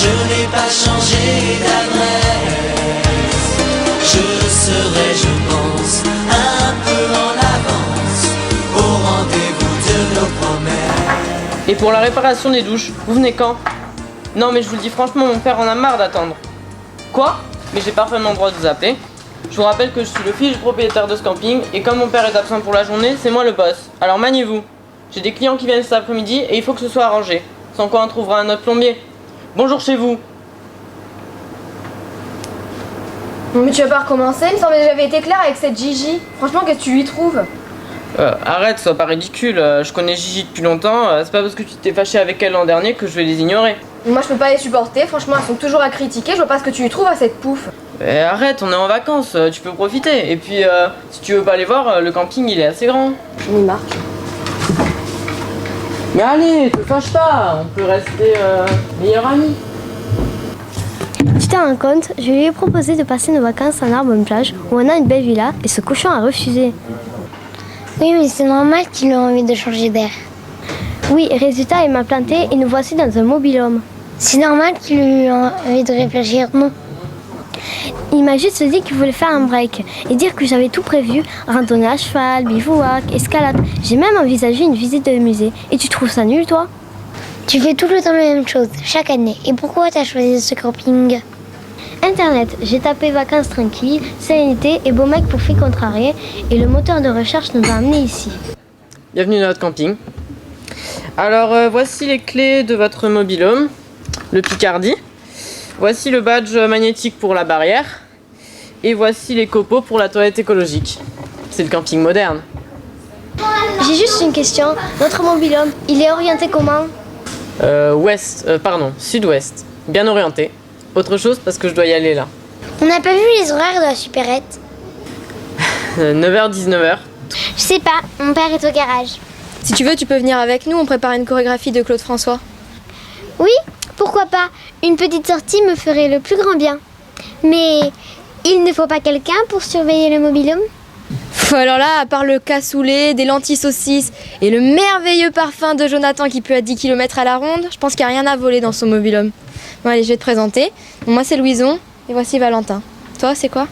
Je n'ai pas changé d'adresse. Je serai, je pense, un peu en avance au rendez-vous de nos promesses. Et pour la réparation des douches, vous venez quand? Non mais je vous le dis franchement, mon père en a marre d'attendre. Quoi? Mais j'ai parfaitement le droit de vous appeler. Je vous rappelle que je suis le fils du propriétaire de ce camping et comme mon père est absent pour la journée, c'est moi le boss. Alors maniez-vous. J'ai des clients qui viennent cet après-midi et il faut que ce soit arrangé. Sans quoi on trouvera un autre plombier. Bonjour chez vous. Mais tu vas pas recommencer? Il me semblait que j'avais été claire avec cette Gigi. Franchement, qu'est-ce que tu lui trouves? Arrête, sois pas ridicule. Je connais Gigi depuis longtemps. C'est pas parce que tu t'es fâché avec elle l'an dernier que je vais les ignorer. Moi, je peux pas les supporter. Franchement, elles sont toujours à critiquer. Je vois pas ce que tu lui trouves à cette pouffe. Arrête, on est en vacances, tu peux profiter. Et puis, si tu veux pas aller voir, le camping il est assez grand. J'en ai marre. Mais allez, te fâche pas, on peut rester meilleurs amis. Tu t'en rends compte, je lui ai proposé de passer nos vacances en Arbonne-Plage où on a une belle villa et ce cochon a refusé. Oui, mais c'est normal qu'il ait envie de changer d'air. Oui, résultat, il m'a planté et nous voici dans un mobil-home. C'est normal qu'il ait envie de réfléchir, non? Il m'a juste dit qu'il voulait faire un break et dire que j'avais tout prévu, randonnée à cheval, bivouac, escalade. J'ai même envisagé une visite de musée. Et tu trouves ça nul, toi? Tu fais tout le temps la même chose, chaque année. Et pourquoi t'as choisi ce camping? Internet, j'ai tapé vacances tranquilles, sérénité et beau mec pour filles contrariées et le moteur de recherche nous a amenés ici. Bienvenue dans notre camping. Alors voici les clés de votre mobil-home, le Picardie. Voici le badge magnétique pour la barrière. Et voici les copeaux pour la toilette écologique. C'est le camping moderne. J'ai juste une question. Notre mobil-home, il est orienté comment? Sud-ouest. Bien orienté. Autre chose parce que je dois y aller là. On n'a pas vu les horaires de la supérette. 9h, 19h. Je sais pas, mon père est au garage. Si tu veux, tu peux venir avec nous. On prépare une chorégraphie de Claude François. Oui, pourquoi pas? Une petite sortie me ferait le plus grand bien. Mais il ne faut pas quelqu'un pour surveiller le mobil-home? Alors là, à part le cassoulet, des lentilles saucisses et le merveilleux parfum de Jonathan qui pue à 10 km à la ronde, je pense qu'il n'y a rien à voler dans son mobil-home. Bon allez, je vais te présenter. Bon, moi c'est Louison et voici Valentin. Toi, c'est quoi?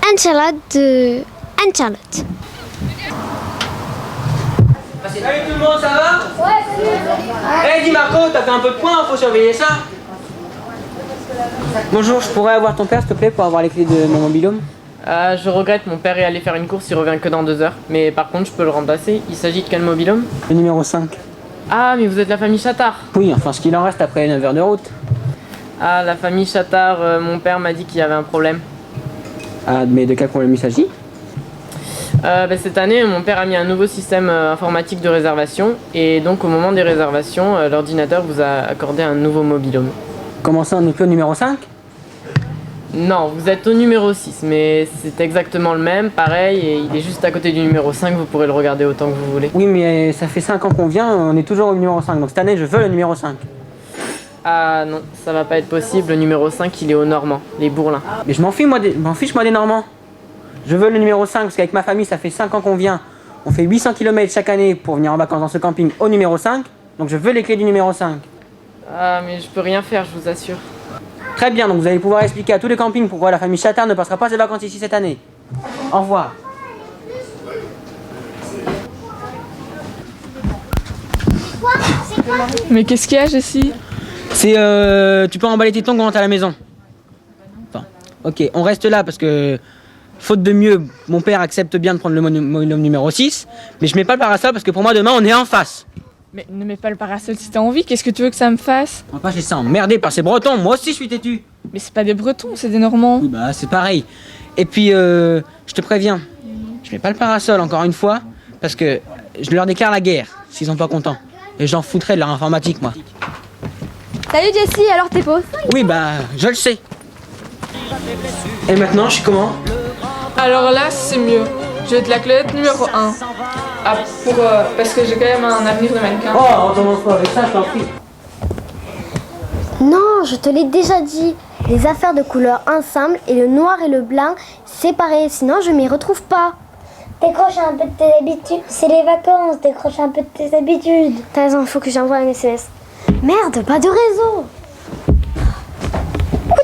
Anne-Charlotte de Anne-Charlotte. Salut tout le monde, ça va? Ouais, salut. Hey, dis Marco, t'as fait un peu de poing, faut surveiller ça. Bonjour, je pourrais avoir ton père s'il te plaît pour avoir les clés de mon mobil-home? Je regrette, mon père est allé faire une course, il revient que dans 2 heures. Mais par contre, je peux le remplacer. Il s'agit de quel mobil-home? Le numéro 5. Ah, mais vous êtes la famille Chattard. Oui, enfin ce qu'il en reste après 9 heures de route. Ah, la famille Chattard, mon père m'a dit qu'il y avait un problème. Ah, mais de quel problème il s'agit? Cette année, mon père a mis un nouveau système informatique de réservation. Et donc, au moment des réservations, l'ordinateur vous a accordé un nouveau mobil-home. Comment ça, on n'est plus au numéro 5? Non, vous êtes au numéro 6, mais c'est exactement le même, pareil, et il est juste à côté du numéro 5, vous pourrez le regarder autant que vous voulez. Oui, mais ça fait 5 ans qu'on vient, on est toujours au numéro 5. Donc cette année, je veux le numéro 5. Ah non, ça va pas être possible, le numéro 5, il est au Normand, les Bourlins. Mais je m'en fiche, moi des Normands. Je veux le numéro 5 parce qu'avec ma famille, ça fait 5 ans qu'on vient. On fait 800 km chaque année pour venir en vacances dans ce camping au numéro 5. Donc je veux les clés du numéro 5. Ah, mais je peux rien faire, je vous assure. Très bien, donc vous allez pouvoir expliquer à tous les campings pourquoi la famille Chattard ne passera pas ses vacances ici cette année. Au revoir. Mais qu'est-ce qu'il y a, Jessie? C'est tu peux emballer tes tongs quand t'es à la maison. Enfin, ok, on reste là parce que faute de mieux, mon père accepte bien de prendre le mobil-home numéro 6, mais je mets pas le parasol parce que pour moi demain on est en face. Mais ne mets pas le parasol si t'as envie, qu'est-ce que tu veux que ça me fasse? On va pas laisser ça emmerder par ces Bretons, moi aussi je suis têtu. Mais c'est pas des Bretons, c'est des Normands. Oui bah c'est pareil. Et puis je te préviens, je mets pas le parasol encore une fois parce que je leur déclare la guerre s'ils sont pas contents. Et j'en foutrais de leur informatique moi. Salut Jessie, alors t'es beau? Oui bah je le sais. Et maintenant je suis comment? Alors là, c'est mieux. Je vais être la Claudette numéro 1. Ah, parce que j'ai quand même un avenir de mannequin. Oh on commence pas avec ça, je t'en prie. Non, je te l'ai déjà dit. Les affaires de couleur ensemble et le noir et le blanc séparés, sinon je m'y retrouve pas. Décroche un peu de tes habitudes. C'est les vacances, décroche un peu de tes habitudes. T'as raison, faut que j'envoie un SMS. Merde, pas de réseau.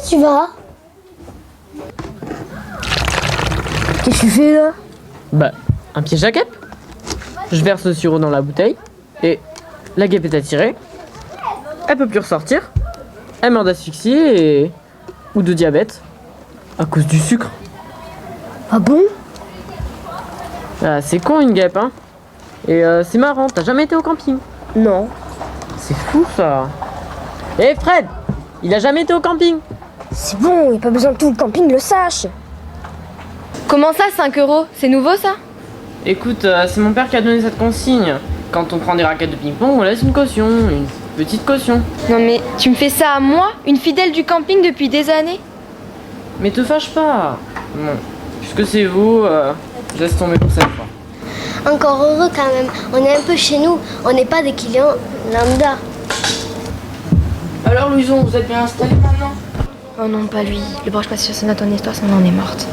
tu vas? Qu'est-ce que tu fais là? Bah, un piège à guêpe. Je verse le sirop dans la bouteille et la guêpe est attirée. Elle peut plus ressortir. Elle meurt d'asphyxie ou de diabète à cause du sucre. Ah bon? Ah, c'est con une guêpe, hein. Et c'est marrant, t'as jamais été au camping? Non. C'est fou ça. Eh Fred, il a jamais été au camping. C'est bon, y a pas besoin que tout le camping le sache. Comment ça, 5 €? C'est nouveau ça? Écoute, c'est mon père qui a donné cette consigne. Quand on prend des raquettes de ping-pong, on laisse une caution, une petite caution. Non mais tu me fais ça à moi, une fidèle du camping depuis des années? Mais te fâche pas. Bon, puisque c'est vous, laisse tomber pour cette fois. Encore heureux quand même, on est un peu chez nous, on n'est pas des clients lambda. Alors Louison, vous êtes bien installé maintenant? Oh non, pas lui. Le branche pas sur son ton histoire, son en est morte.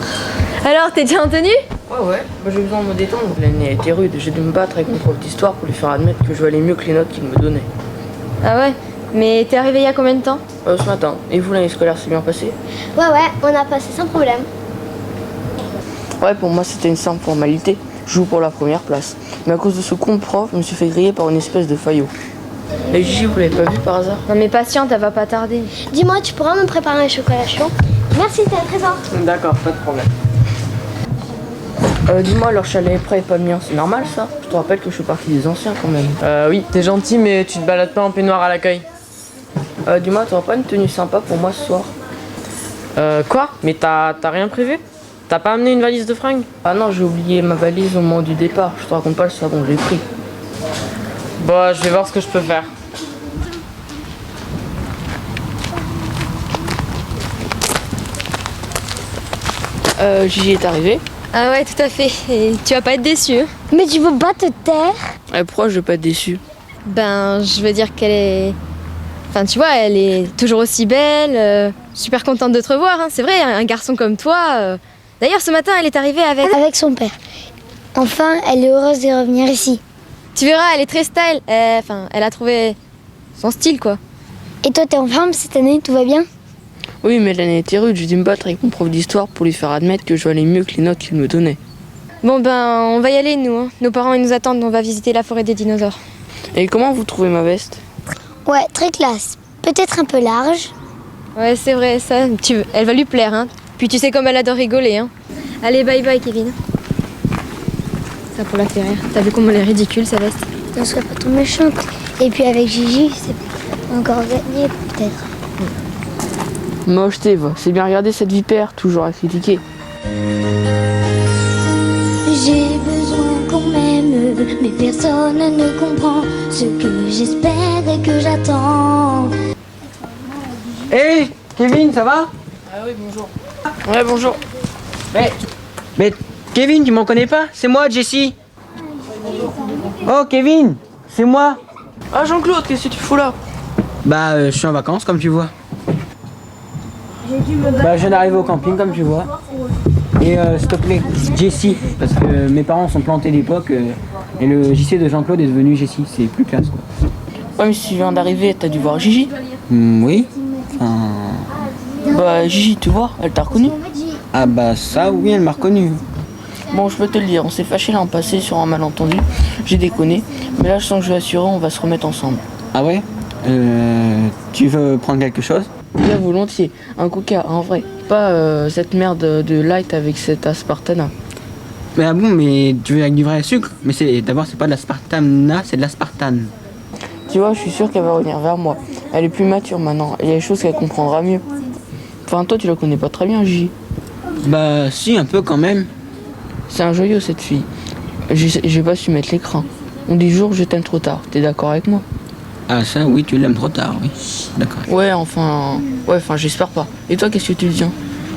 Alors, t'es déjà en tenue? Ouais, j'ai besoin de me détendre. L'année a été rude, j'ai dû me battre avec mon prof d'histoire pour lui faire admettre que je valais mieux que les notes qu'il me donnait. Ah ouais? Mais t'es arrivé il y a combien de temps? Ce matin. Et vous, l'année scolaire s'est bien passée? Ouais, on a passé sans problème. Ouais, pour moi c'était une simple formalité. Je joue pour la première place. Mais à cause de ce con de prof, je me suis fait griller par une espèce de faillot. Et Gigi, vous l'avez pas vu par hasard? Non mais patiente, elle va pas tarder. Dis-moi, tu pourras me préparer un chocolat chaud? Merci, c'est un trésor. D'accord, pas de problème. Dis-moi, leur chalet est prêt et pas le mien, c'est normal ça? Je te rappelle que je suis partie des anciens quand même. Oui, t'es gentil, mais tu te balades pas en peignoir à l'accueil. Dis-moi, t'auras pas une tenue sympa pour moi ce soir? Quoi? Mais t'as rien prévu? T'as pas amené une valise de fringues? Ah non, j'ai oublié ma valise au moment du départ. Je te raconte pas le savon, j'ai pris. Bon, je vais voir ce que je peux faire. Gigi est arrivé. Ah ouais, tout à fait. Et tu vas pas être déçu. Hein? Mais tu veux pas te taire? Pourquoi je vais pas être déçu? Ben, je veux dire qu'elle est... Enfin, tu vois, elle est toujours aussi belle, super contente de te revoir, hein. C'est vrai, un garçon comme toi... D'ailleurs, ce matin, elle est arrivée avec... Avec son père. Enfin, elle est heureuse de revenir ici. Tu verras, elle est très style. Enfin, elle a trouvé son style, quoi. Et toi, t'es en forme cette année, tout va bien? Oui, mais l'année était rude, j'ai dû me battre avec mon prof d'histoire pour lui faire admettre que je valais mieux que les notes qu'il me donnait. Bon, ben, on va y aller, nous. Hein. Nos parents, ils nous attendent, on va visiter la forêt des dinosaures. Et comment vous trouvez ma veste? Ouais, très classe. Peut-être un peu large. Ouais, c'est vrai, ça. Elle va lui plaire, hein. Puis tu sais comme elle adore rigoler, hein. Allez, bye bye, Kevin. Ça pour la faire rire. T'as vu comment elle est ridicule, sa veste? Ne sois pas trop méchante. Et puis avec Gigi, c'est encore gagné, peut-être. Moche, va. C'est bien regarder cette vipère, toujours à critiquer. J'ai besoin qu'on m'aime, mais personne ne comprend ce que j'espère et que j'attends. Hé, Kevin, ça va? Ah oui, bonjour. Ouais, bonjour. Mais Kevin, tu m'en connais pas? C'est moi, Jessie. Oh, Kevin, c'est moi. Ah, Jean-Claude, qu'est-ce que tu fous là? Bah, je suis en vacances, comme tu vois. Bah, je viens d'arriver au camping, comme tu vois. Et s'il te plaît, Jessie, parce que mes parents sont plantés d'époque et le JC de Jean-Claude est devenu Jessie, c'est plus classe, quoi. Ouais, mais si tu viens d'arriver, t'as dû voir Gigi. Oui. Enfin... Bah, Gigi, tu vois, elle t'a reconnu. Ah bah ça, oui, elle m'a reconnu. Bon, je peux te le dire, on s'est fâché l'an passé sur un malentendu. J'ai déconné, mais là, je sens que je vais assurer, on va se remettre ensemble. Ah ouais? Tu veux prendre quelque chose? Bien volontiers, un coca, un vrai. Pas cette merde de light avec cet aspartana. Mais ah bon, mais tu veux avec du vrai sucre? Mais d'abord, c'est pas de l'aspartana, c'est de l'aspartane. Tu vois, je suis sûr qu'elle va revenir vers moi. Elle est plus mature maintenant, il y a des choses qu'elle comprendra mieux. Enfin, toi, tu la connais pas très bien, Gigi. Bah si, un peu quand même. C'est un joyau, cette fille. J'ai pas su mettre l'écran. On dit jour, je t'aime trop tard. T'es d'accord avec moi? Ah ça, oui, tu l'aimes trop tard, oui. D'accord. Ouais, enfin, j'espère pas. Et toi, qu'est-ce que tu dis?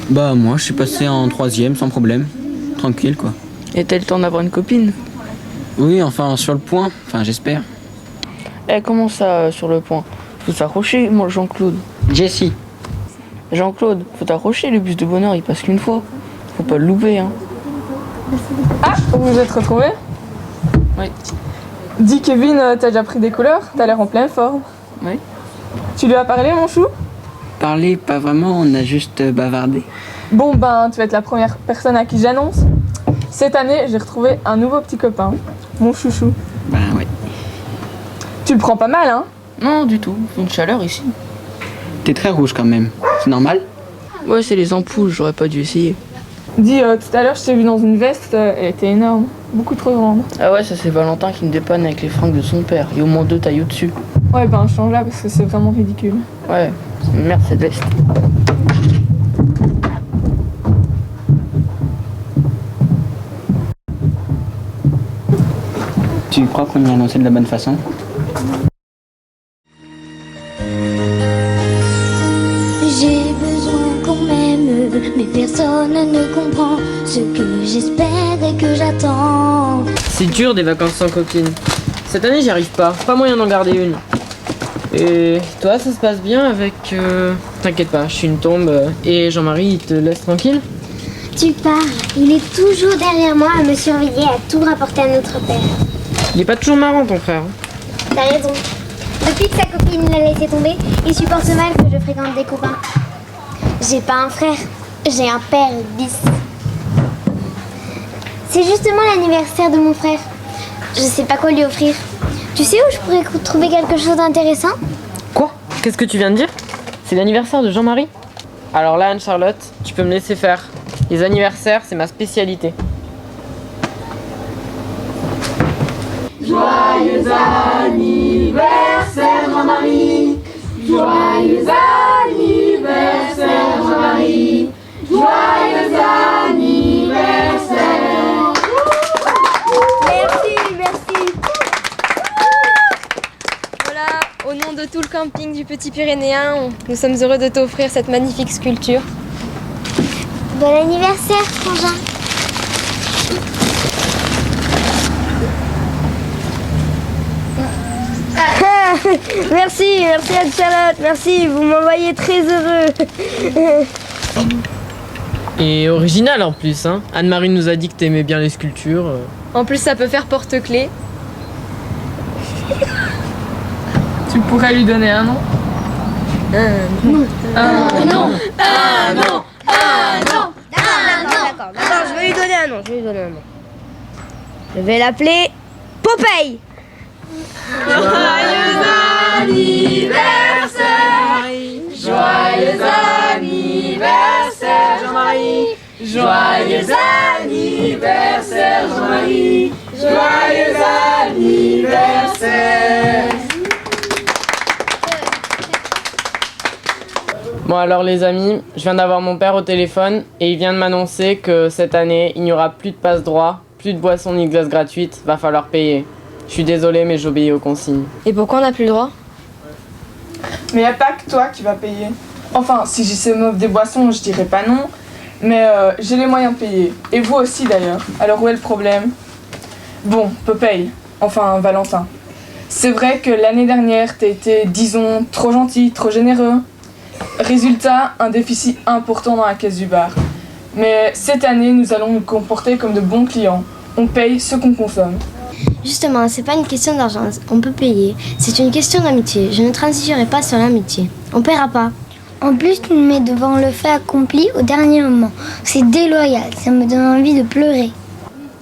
Bah moi, je suis passé en 3e sans problème. Tranquille, quoi. Et t'as le temps d'avoir une copine? Oui, enfin, sur le point. Enfin, j'espère. Eh, comment ça, sur le point? Faut s'accrocher, moi, Jean-Claude. Jessie. Jean-Claude, faut t'accrocher, le bus de bonheur, il passe qu'une fois. Faut pas le louper, hein. Ah, vous vous êtes retrouvés? Oui. Dis Kevin, t'as déjà pris des couleurs? T'as l'air en pleine forme. Oui. Tu lui as parlé, mon chou? parlé, pas vraiment, on a juste bavardé. Bon ben, tu vas être la première personne à qui j'annonce. Cette année, j'ai retrouvé un nouveau petit copain, mon chouchou. Ben ouais. Tu le prends pas mal, hein? Non, du tout. Une chaleur ici. T'es très rouge quand même. C'est normal? Ouais, c'est les ampoules, j'aurais pas dû essayer. Dis, tout à l'heure, je t'ai vu dans une veste, elle était énorme, beaucoup trop grande. Ah ouais, ça c'est Valentin qui me dépanne avec les fringues de son père. Il y a au moins 2 tailles au-dessus. Ouais, ben change là parce que c'est vraiment ridicule. Ouais, c'est une merde cette veste. Tu crois qu'on y a annoncé de la bonne façon? J'ai besoin qu'on m'aime, mais personne ne comprend ce que j'espère et que j'attends. C'est dur des vacances sans copine. Cette année j'y arrive pas moyen d'en garder une. Et toi ça se passe bien avec... T'inquiète pas, je suis une tombe et Jean-Marie il te laisse tranquille? Tu parles. Il est toujours derrière moi à me surveiller, à tout rapporter à notre père. Il est pas toujours marrant ton frère. T'as raison. Depuis que sa copine l'a laissé tomber, il supporte mal que je fréquente des copains. J'ai pas un frère, j'ai un père bis. C'est justement l'anniversaire de mon frère. Je sais pas quoi lui offrir. Tu sais où je pourrais trouver quelque chose d'intéressant? Quoi? Qu'est-ce que tu viens de dire? C'est l'anniversaire de Jean-Marie? Alors là Anne-Charlotte, tu peux me laisser faire. Les anniversaires c'est ma spécialité. Joyeux anniversaire Jean-Marie, joyeux anniversaire Jean-Marie, joyeux anniversaire. Merci. Voilà, au nom de tout le camping du Petit Pyrénéen, nous sommes heureux de t'offrir cette magnifique sculpture. Bon anniversaire, frangin. Merci Anne-Charlotte, merci, vous m'envoyez très heureux. Et original en plus, hein. Anne-Marie nous a dit que t'aimais bien les sculptures. En plus, ça peut faire porte-clés. Tu pourrais lui donner un nom? D'accord, je vais lui donner un nom, Je vais l'appeler Popeye. Joyeux anniversaire Jean-Marie, joyeux anniversaire Jean-Marie, joyeux anniversaire. Bon alors les amis, je viens d'avoir mon père au téléphone et il vient de m'annoncer que cette année, il n'y aura plus de passe-droit, plus de boissons ni de glace gratuite, va falloir payer. Je suis désolé mais j'obéis aux consignes. Et pourquoi on n'a plus le droit? Mais y a pas que toi qui vas payer. Enfin, si JC m'offre des boissons, je dirais pas non. Mais j'ai les moyens de payer. Et vous aussi d'ailleurs. Alors où est le problème? Bon, Popeye. Enfin, Valentin. C'est vrai que l'année dernière, t'as été, disons, trop gentil, trop généreux. Résultat, un déficit important dans la caisse du bar. Mais cette année, nous allons nous comporter comme de bons clients. On paye ce qu'on consomme. Justement, c'est pas une question d'argent, on peut payer. C'est une question d'amitié. Je ne transigerai pas sur l'amitié. On paiera pas. En plus, tu nous mets devant le fait accompli au dernier moment. C'est déloyal, ça me donne envie de pleurer.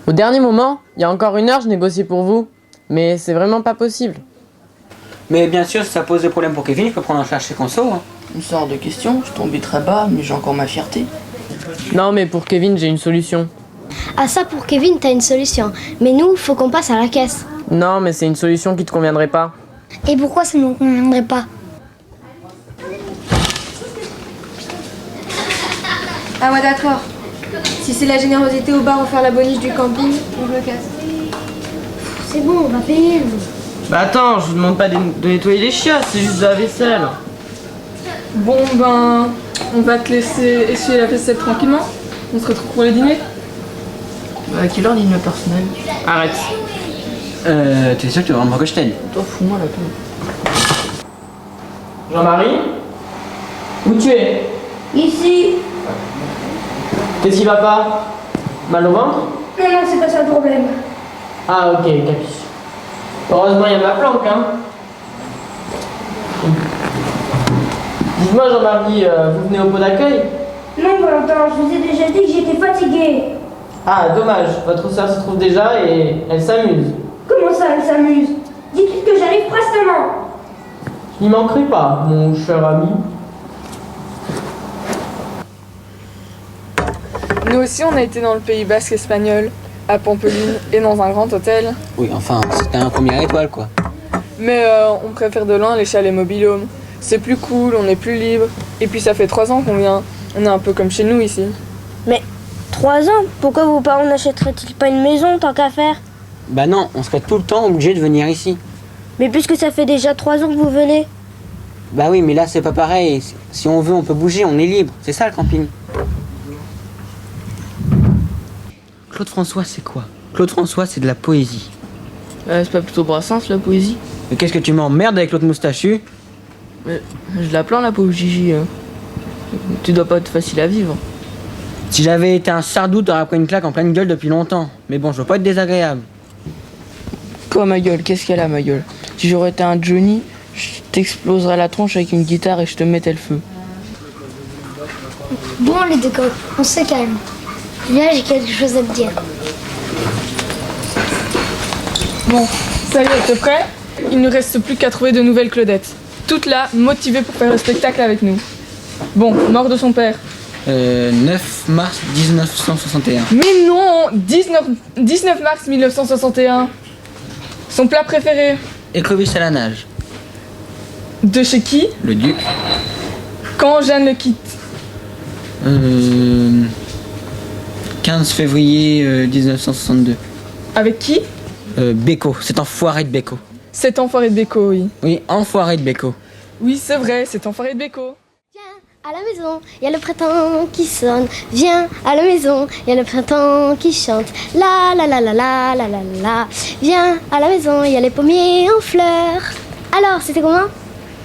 Au dernier moment, il y a encore 1 heure, je négociais pour vous. Mais c'est vraiment pas possible. Mais bien sûr, si ça pose des problèmes pour Kevin, il peut prendre en charge ses consos. Hein. Une sorte de question, je tombais très bas, mais j'ai encore ma fierté. Non mais pour Kevin, j'ai une solution. Ah ça, pour Kevin, t'as une solution. Mais nous, faut qu'on passe à la caisse. Non mais c'est une solution qui te conviendrait pas. Et pourquoi ça ne nous conviendrait pas? Ah ouais, d'accord. Si c'est la générosité au bar offert la boniche du camping, on le casse. C'est bon, on va payer. Bah attends, je vous demande pas de nettoyer les chiottes, c'est juste de la vaisselle. Bon ben, on va te laisser essuyer la vaisselle tranquillement. On se retrouve pour le dîner. À quelle heure dîne le personnel? Arrête. T'es sûr que tu veux vraiment que je t'aide? Toi, fous-moi la peau. Jean-Marie? Où tu es? Ici. Qu'est-ce qui va pas? Mal au ventre? Non, c'est pas ça le problème. Ah ok, capiche. Heureusement il y a ma planque hein. Dites-moi Jean-Marie, vous venez au pot d'accueil? Non, Valentin, je vous ai déjà dit que j'étais fatiguée. Ah, dommage, votre sœur s'y trouve déjà et elle s'amuse. Comment ça, elle s'amuse? Dites-lui que j'arrive prestement. Je n'y manquerai pas, mon cher ami. Nous aussi, on a été dans le Pays basque espagnol, à Pampelune, et dans un grand hôtel. Oui, enfin, c'était un première étoile, quoi. Mais on préfère de loin les chalets mobil-home. C'est plus cool, on est plus libre. Et puis ça fait 3 ans qu'on vient. On est un peu comme chez nous ici. Mais 3 ans? Pourquoi vos parents n'achèteraient-ils pas une maison tant qu'à faire? Bah non, on serait tout le temps obligé de venir ici. Mais puisque ça fait déjà 3 ans que vous venez. Bah oui, mais là c'est pas pareil. Si on veut, on peut bouger, on est libre. C'est ça le camping. Claude François, c'est quoi? Claude François, c'est de la poésie. C'est pas plutôt Brassens la poésie? Mais qu'est-ce que tu m'emmerdes avec l'autre moustachu? Je la plains la pauvre Gigi. Tu dois pas être facile à vivre. Si j'avais été un sardou, t'aurais pris une claque en pleine gueule depuis longtemps. Mais bon, je veux pas être désagréable. Quoi ma gueule? Qu'est-ce qu'elle a ma gueule? Si j'aurais été un Johnny, je t'exploserais la tronche avec une guitare et je te mettais le feu. Bon les deux coqs, on se calme. Là j'ai quelque chose à te dire. Bon, ça y est, t'es prêt? Il ne reste plus qu'à trouver de nouvelles Claudettes. Toutes là, motivées pour faire le spectacle avec nous. Bon, mort de son père. 9 mars 1961. Mais non, 19 mars 1961. Son plat préféré. Écrevisse à la nage. De chez qui? Le duc. Quand Jeanne le quitte. 15 février 1962. Avec qui? Beko, cet enfoiré de Beko. Cet enfoiré de Beko, oui. Oui, enfoiré de Beko. Oui, c'est vrai, cet enfoiré de Beko. À la maison, il y a le printemps qui sonne. Viens à la maison, il y a le printemps qui chante. La la la la la la la la. Viens à la maison, il y a les pommiers en fleurs. Alors, c'était comment?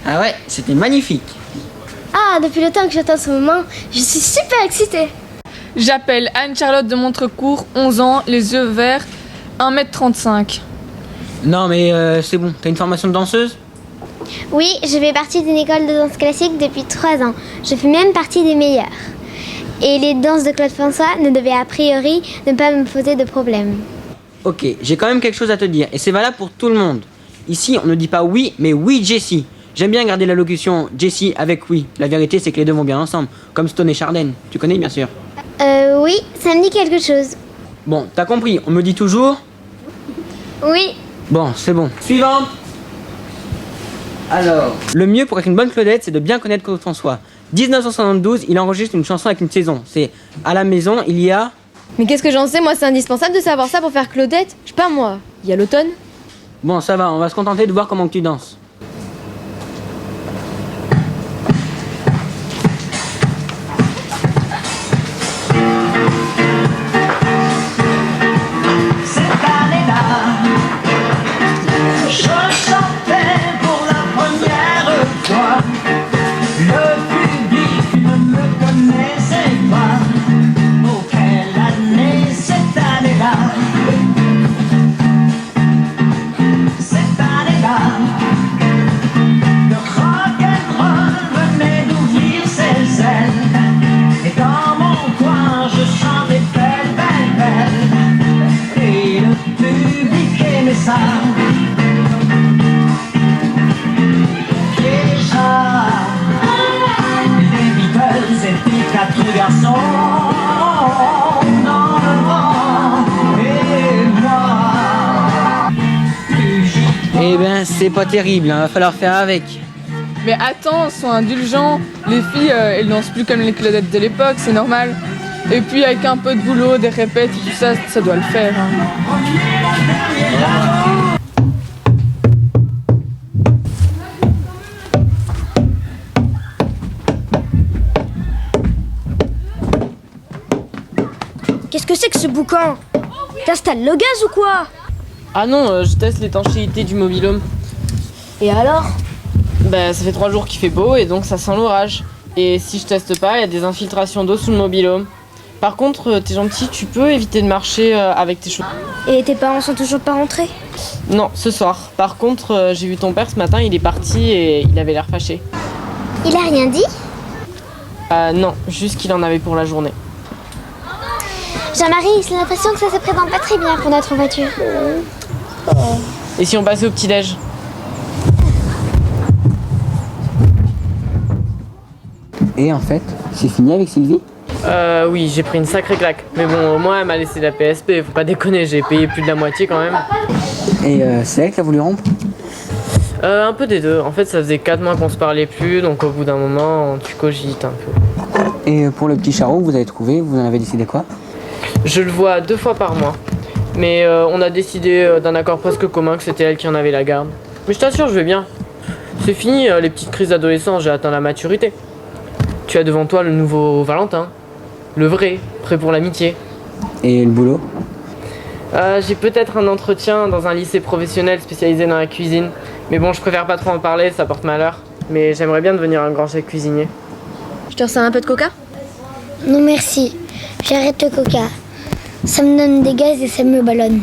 Ah ouais, c'était magnifique. Ah, depuis le temps que j'attends ce moment, je suis super excitée. J'appelle Anne-Charlotte de Montrecourt, 11 ans, les yeux verts, 1m35. Non mais c'est bon, t'as une formation de danseuse? Oui, je fais partie d'une école de danse classique depuis 3 ans. Je fais même partie des meilleures. Et les danses de Claude François ne devaient a priori ne pas me poser de problème. Ok, j'ai quand même quelque chose à te dire, et c'est valable pour tout le monde. Ici, on ne dit pas oui, mais oui Jessie. J'aime bien garder la locution Jessie avec oui. La vérité, c'est que les deux vont bien ensemble, comme Stone et Chardin. Tu connais bien sûr. Oui, ça me dit quelque chose. Bon, t'as compris, on me dit toujours? Oui. Bon, c'est bon. Suivante. Alors, le mieux pour être une bonne Claudette, c'est de bien connaître Claude François. 1972, il enregistre une chanson avec une saison. C'est à la maison, il y a... Mais qu'est-ce que j'en sais, moi c'est indispensable de savoir ça pour faire Claudette. Je sais pas moi, il y a l'automne. Bon, ça va, on va se contenter de voir comment tu danses. Eh ben, c'est pas terrible, hein, va falloir faire avec. Mais attends, sois indulgent. Les filles, elles dansent plus comme les Claudettes de l'époque, c'est normal. Et puis avec un peu de boulot, des répètes et tout ça, ça doit le faire. Hein. Qu'est-ce que c'est que ce boucan? T'installes le gaz ou quoi? Ah non, je teste l'étanchéité du mobil-home. Et alors? Bah ça fait 3 jours qu'il fait beau et donc ça sent l'orage. Et si je teste pas, il y a des infiltrations d'eau sous le mobil-home. Par contre, t'es gentil, tu peux éviter de marcher avec tes chaussures. Et tes parents sont toujours pas rentrés? Non, ce soir. Par contre, j'ai vu ton père ce matin, il est parti et il avait l'air fâché. Il a rien dit? Non, juste qu'il en avait pour la journée. Jean-Marie, j'ai l'impression que ça se présente pas très bien pour notre voiture. Et si on passait au petit-déj? Et en fait, c'est fini avec Sylvie? Oui, j'ai pris une sacrée claque. Mais bon, au moins, elle m'a laissé la PSP. Faut pas déconner, j'ai payé plus de la moitié quand même. Et c'est elle qui a voulu rompre? Un peu des deux. En fait, ça faisait 4 mois qu'on se parlait plus, donc au bout d'un moment, tu cogites un peu. Et pour le petit charron que vous avez trouvé, vous en avez décidé quoi? Je le vois 2 fois par mois. Mais on a décidé d'un accord presque commun que c'était elle qui en avait la garde. Mais je t'assure, je vais bien. C'est fini, les petites crises d'adolescence, j'ai atteint la maturité. Tu as devant toi le nouveau Valentin. Le vrai, prêt pour l'amitié. Et le boulot? J'ai peut-être un entretien dans un lycée professionnel spécialisé dans la cuisine. Mais bon, je préfère pas trop en parler, ça porte malheur. Mais j'aimerais bien devenir un grand chef cuisinier. Je te ressers un peu de coca? Non merci, j'arrête le coca. Ça me donne des gaz et ça me ballonne.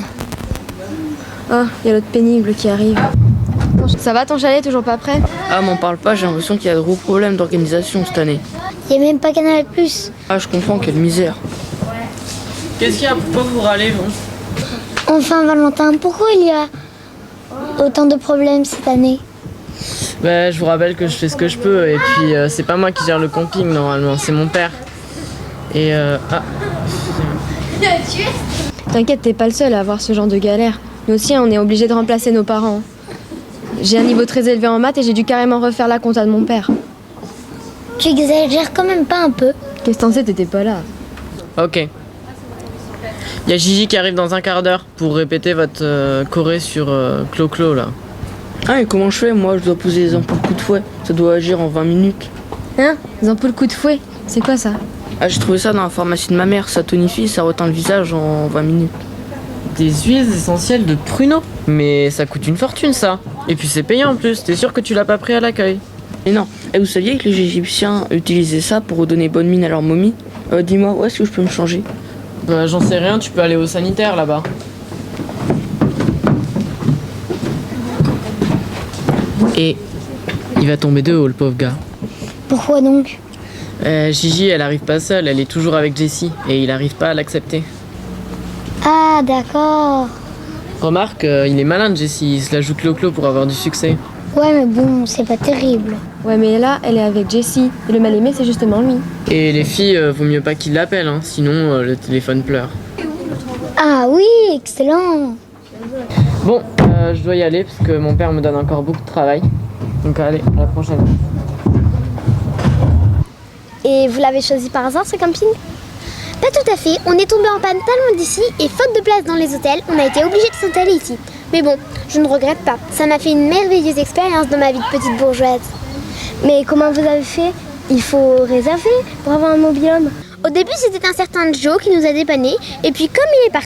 Oh, il y a l'autre pénible qui arrive. Ça va, ton chalet, toujours pas prêt? Ah, m'en parle pas, j'ai l'impression qu'il y a de gros problèmes d'organisation cette année. Il n'y a même pas Canal+. Ah, je comprends, quelle misère. Qu'est-ce qu'il y a? Pourquoi vous râlez, vous? Enfin Valentin, pourquoi il y a autant de problèmes cette année? Bah, je vous rappelle que je fais ce que je peux. Et puis, c'est pas moi qui gère le camping, normalement, c'est mon père. Et T'inquiète, t'es pas le seul à avoir ce genre de galère. Nous aussi, on est obligés de remplacer nos parents. J'ai un niveau très élevé en maths et j'ai dû carrément refaire la compta de mon père. Tu exagères quand même pas un peu? Qu'est-ce que t'en sais, t'étais pas là. Ok. Il y a Gigi qui arrive dans un quart d'heure pour répéter votre choré sur Clo-Clo, là. Ah, et comment je fais? Moi, je dois poser les ampoules coup de fouet. Ça doit agir en 20 minutes. Hein? Des ampoules coup de fouet? C'est quoi ça? Ah, j'ai trouvé ça dans la pharmacie de ma mère. Ça tonifie, ça reteint le visage en 20 minutes. Des huiles essentielles de pruneau? Mais ça coûte une fortune, ça. Et puis c'est payant en plus. T'es sûr que tu l'as pas pris à l'accueil? Et non. Et vous saviez que les Égyptiens utilisaient ça pour redonner bonne mine à leur momie? Dis-moi, où est-ce que je peux me changer? Bah, j'en sais rien, tu peux aller au sanitaire là-bas. Et il va tomber de haut, le pauvre gars. Pourquoi donc? Gigi, elle arrive pas seule, elle est toujours avec Jessie et il arrive pas à l'accepter. Ah d'accord. Remarque, il est malin, Jessie, il se la joue Clo-Clo pour avoir du succès. Ouais mais bon, c'est pas terrible. Ouais, mais là, elle est avec Jessie. Et le mal-aimé, c'est justement lui. Et les filles, vaut mieux pas qu'ils l'appellent, hein, sinon le téléphone pleure. Ah oui, excellent. Bon, je dois y aller parce que mon père me donne encore beaucoup de travail. Donc allez, à la prochaine. Et vous l'avez choisi par hasard, ce camping? Pas tout à fait, on est tombé en panne pas loin d'ici et faute de place dans les hôtels, on a été obligé de s'installer ici. Mais bon, je ne regrette pas, ça m'a fait une merveilleuse expérience dans ma vie de petite bourgeoise. Mais comment vous avez fait? Il faut réserver pour avoir un mobil-home. Au début, c'était un certain Joe qui nous a dépanné et puis comme il est parti,